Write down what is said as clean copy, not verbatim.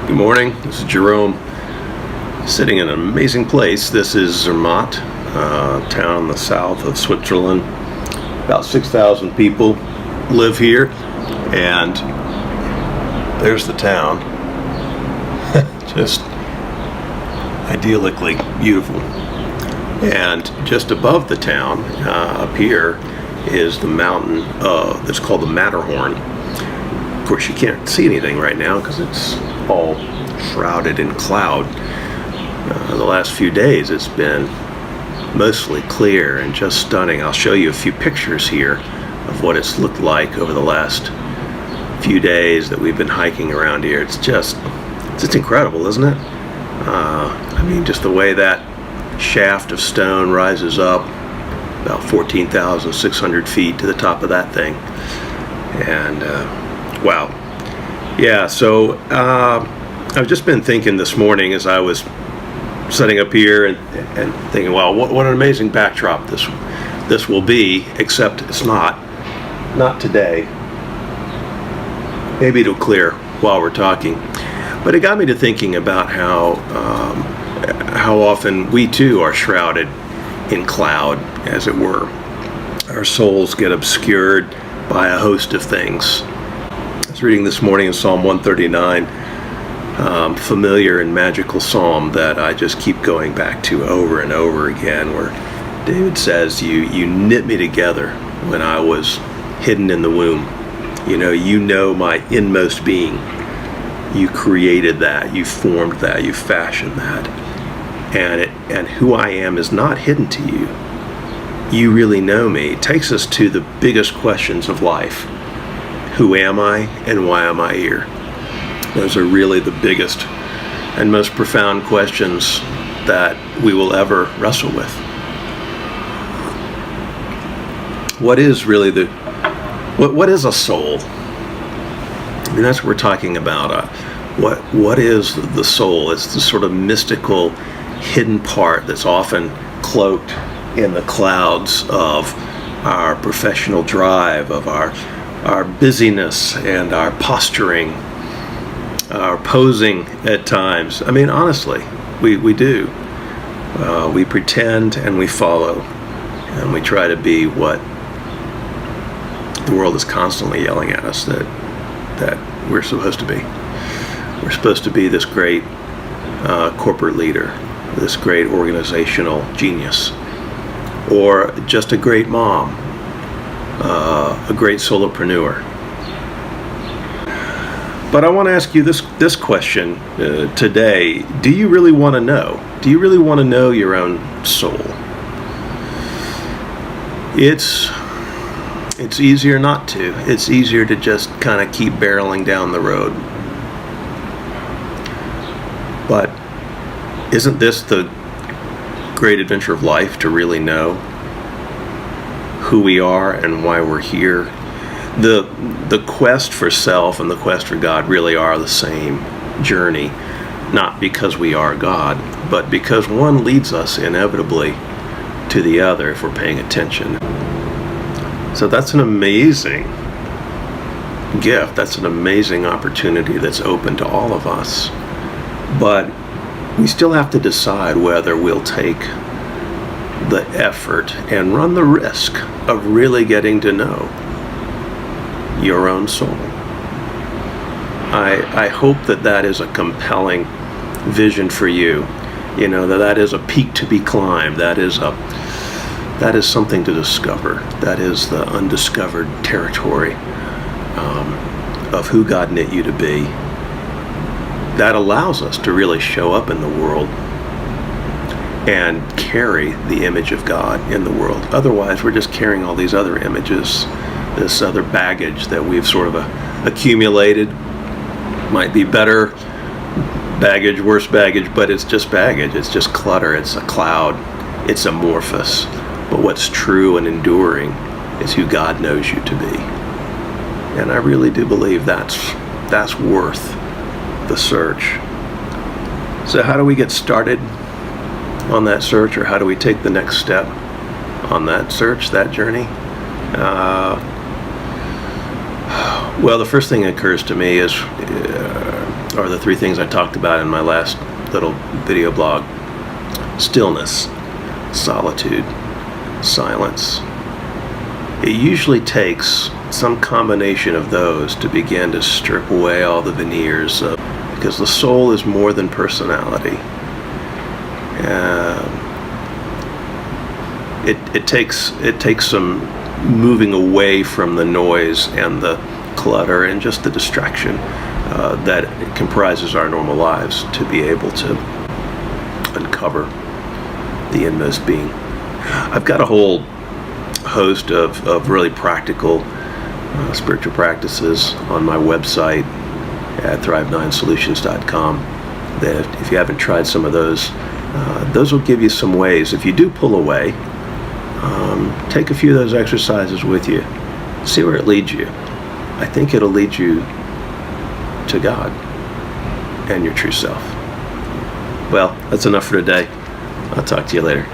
Good morning, this is Jerome, sitting in an amazing place. This is Zermatt, a town in the south of Switzerland. About 6,000 people live here, and there's the town. Just idyllically beautiful. And just above the town, up here, is the mountain that's called the Matterhorn. Of course, you can't see anything right now because it's all shrouded in cloud. The last few days it's been mostly clear and just stunning. I'll show you a few pictures here of what it's looked like over the last few days that we've been hiking around here. It's just incredible, isn't it? Just the way that shaft of stone rises up about 14,600 feet to the top of that thing. And wow. Yeah, so I've just been thinking this morning as I was sitting up here and thinking, well, what an amazing backdrop this will be, except it's not today. Maybe it'll clear while we're talking. But it got me to thinking about how often we too are shrouded in cloud, as it were. Our souls get obscured by a host of things. I was reading this morning in Psalm 139, familiar and magical psalm that I just keep going back to over and over again, where David says, you knit me together when I was hidden in the womb. You know my inmost being. You created that, you formed that, you fashioned that. And who I am is not hidden to you. You really know me. It takes us to the biggest questions of life. Who am I and why am I here? Those are really the biggest and most profound questions that we will ever wrestle with. What is really what is a soul? That's what we're talking about. What is the soul? It's the sort of mystical, hidden part that's often cloaked in the clouds of our professional drive, of our busyness and our posturing, our posing at times. Honestly, we do. We pretend and we follow, and we try to be what the world is constantly yelling at us that we're supposed to be. We're supposed to be this great corporate leader, this great organizational genius, or just a great mom, a great solopreneur. But I want to ask you this question today. Do you really want to know? Do you really want to know your own soul? It's easier not to. It's easier to just kind of keep barreling down the road. But isn't this the great adventure of life, to really know who we are and why we're here? The quest for self and the quest for God really are the same journey, not because we are God, but because one leads us inevitably to the other if we're paying attention. So that's an amazing gift. That's an amazing opportunity that's open to all of us. But we still have to decide whether we'll take the effort and run the risk of really getting to know your own soul. I hope that is a compelling vision for you. That is a peak to be climbed. That is something to discover. That is the undiscovered territory of who God knit you to be. That allows us to really show up in the world and carry the image of God in the world. Otherwise, we're just carrying all these other images, this other baggage that we've sort of accumulated. Might be better baggage, worse baggage, but it's just baggage. It's just clutter. It's a cloud. It's amorphous. But what's true and enduring is who God knows you to be. And I really do believe that's worth the search. So how do we get started on that search, or how do we take the next step on that search, that journey? Well, the first thing that occurs to me is are the three things I talked about in my last little video blog. Stillness, solitude, silence. It usually takes some combination of those to begin to strip away all the veneers, because the soul is more than personality. It takes some moving away from the noise and the clutter and just the distraction that comprises our normal lives to be able to uncover the inmost being. I've got a whole host of really practical spiritual practices on my website at thrive9solutions.com that if you haven't tried some of those will give you some ways. If you do pull away, take a few of those exercises with you. See where it leads you. I think it'll lead you to God and your true self. Well, that's enough for today. I'll talk to you later.